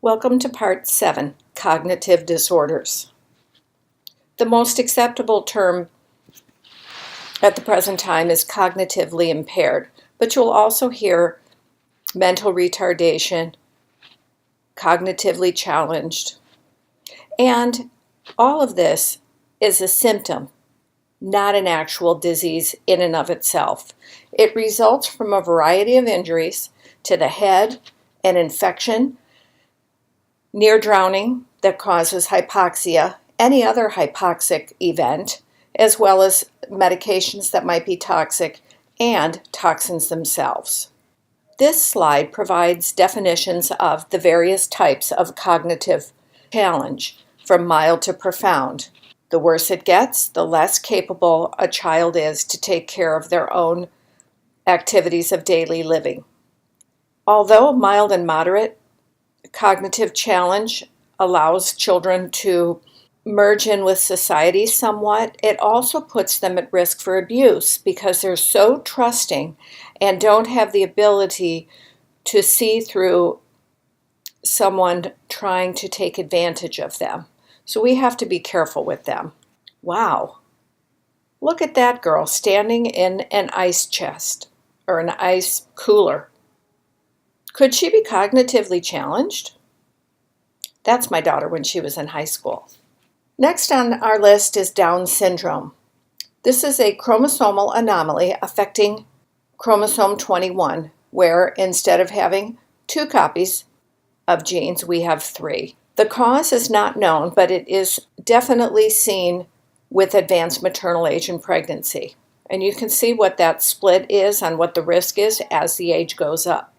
Welcome to Part 7, Cognitive Disorders. The most acceptable term at the present time is cognitively impaired, but you'll also hear mental retardation, cognitively challenged, and all of this is a symptom, not an actual disease in and of itself. It results from a variety of injuries to the head, an infection, near drowning that causes hypoxia, any other hypoxic event, as well as medications that might be toxic and toxins themselves. This slide provides definitions of the various types of cognitive challenge, from mild to profound. The worse it gets, the less capable a child is to take care of their own activities of daily living. Although mild and moderate, cognitive challenge allows children to merge in with society somewhat. It also puts them at risk for abuse because they're so trusting and don't have the ability to see through someone trying to take advantage of them. So we have to be careful with them. Wow, look at that girl standing in an ice chest or an ice cooler. Could she be cognitively challenged? That's my daughter when she was in high school. Next on our list is Down syndrome. This is a chromosomal anomaly affecting chromosome 21, where instead of having 2 copies of genes, we have 3. The cause is not known, but it is definitely seen with advanced maternal age and pregnancy. And you can see what that split is on what the risk is as the age goes up.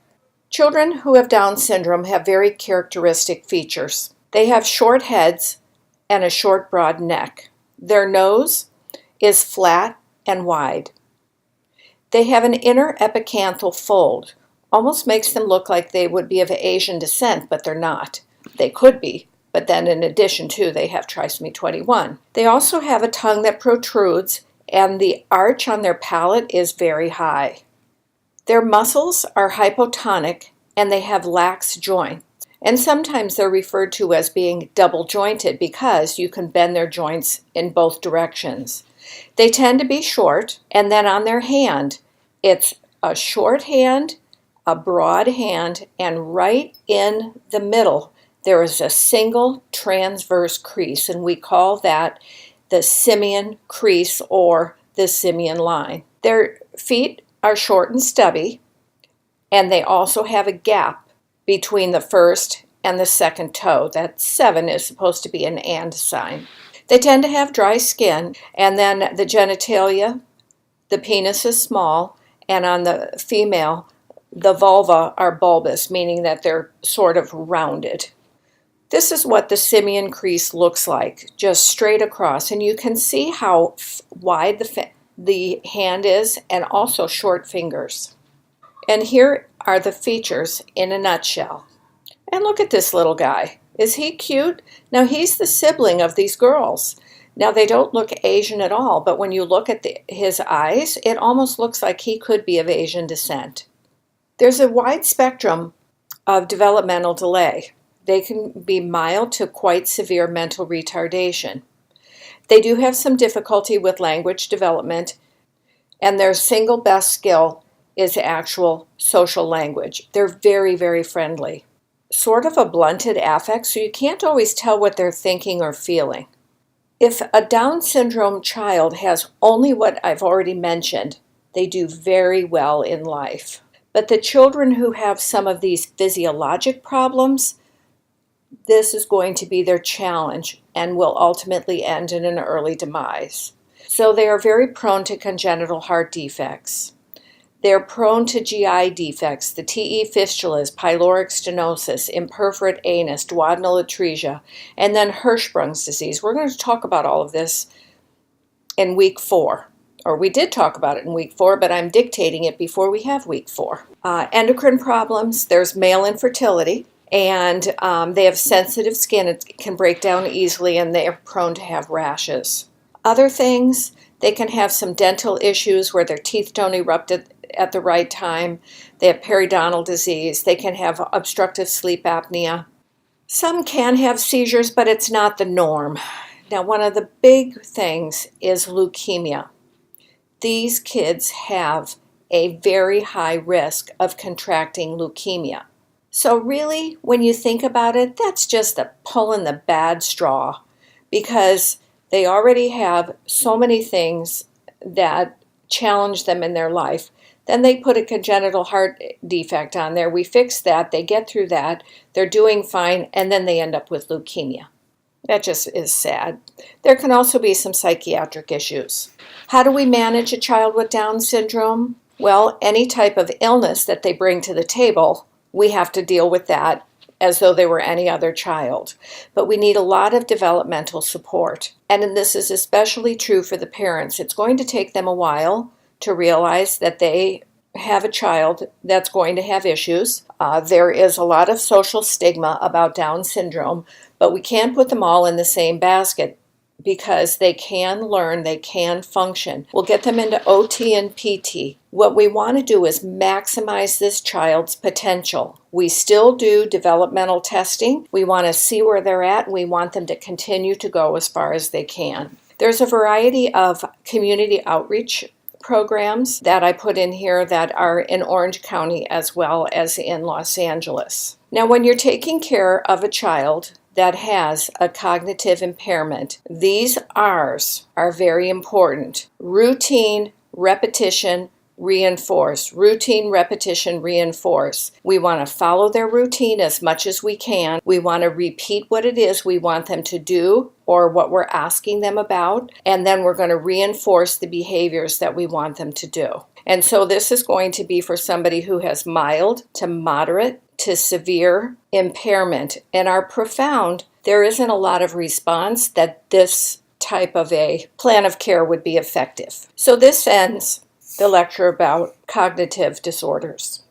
Children who have Down syndrome have very characteristic features. They have short heads and a short, broad neck. Their nose is flat and wide. They have an inner epicantral fold. Almost makes them look like they would be of Asian descent, but they're not. They could be, but then in addition to, they have trisomy 21. They also have a tongue that protrudes, and the arch on their palate is very high. Their muscles are hypotonic and they have lax joints. And sometimes they're referred to as being double jointed because you can bend their joints in both directions. They tend to be short, and then on their hand, it's a short hand, a broad hand, and right in the middle, there is a single transverse crease, and we call that the simian crease or the simian line. Their feet are short and stubby, and they also have a gap between the first and the second toe. That 7 is supposed to be an and sign. They tend to have dry skin, and then the genitalia, the penis is small, and on the female, the vulva are bulbous, meaning that they're sort of rounded. This is what the simian crease looks like, just straight across, and you can see how wide the hand is, and also short fingers. And here are the features in a nutshell. And look at this little guy. Is he cute? Now he's the sibling of these girls. Now they don't look Asian at all, but when you look at his eyes, it almost looks like he could be of Asian descent. There's a wide spectrum of developmental delay. They can be mild to quite severe mental retardation. They do have some difficulty with language development, and their single best skill is actual social language. They're very, very friendly. Sort of a blunted affect, so you can't always tell what they're thinking or feeling. If a Down syndrome child has only what I've already mentioned, they do very well in life. But the children who have some of these physiologic problems, this is going to be their challenge and will ultimately end in an early demise. So they are very prone to congenital heart defects. They're prone to GI defects, the TE fistulas, pyloric stenosis, imperforate anus, duodenal atresia, and then Hirschsprung's disease. We're going to talk about all of this in week 4. Or we did talk about it in week 4, but I'm dictating it before we have week 4. Endocrine problems, there's male infertility, and they have sensitive skin. It can break down easily, and they are prone to have rashes. Other things, they can have some dental issues where their teeth don't erupt at the right time. They have periodontal disease. They can have obstructive sleep apnea. Some can have seizures, but it's not the norm. Now, one of the big things is leukemia. These kids have a very high risk of contracting leukemia. So really, when you think about it, that's just a pulling the bad straw, because they already have so many things that challenge them in their life. Then they put a congenital heart defect on there. We fix that, they get through that, they're doing fine, and then they end up with leukemia. That just is sad. There can also be some psychiatric issues. How do we manage a child with Down syndrome? Well, any type of illness that they bring to the table, we have to deal with that as though they were any other child. But we need a lot of developmental support. And this is especially true for the parents. It's going to take them a while to realize that they have a child that's going to have issues. There is a lot of social stigma about Down syndrome, but we can't put them all in the same basket, because they can learn, they can function. We'll get them into OT and PT. What we want to do is maximize this child's potential. We still do developmental testing. We want to see where they're at, and we want them to continue to go as far as they can. There's a variety of community outreach programs that I put in here that are in Orange County as well as in Los Angeles. Now, when you're taking care of a child that has a cognitive impairment, these R's are very important. Routine, repetition, reinforce. Routine, repetition, reinforce. We want to follow their routine as much as we can. We want to repeat what it is we want them to do or what we're asking them about, and then we're going to reinforce the behaviors that we want them to do. And so this is going to be for somebody who has mild to moderate to severe impairment and are profound. There isn't a lot of response that this type of a plan of care would be effective. So this ends the lecture about cognitive disorders.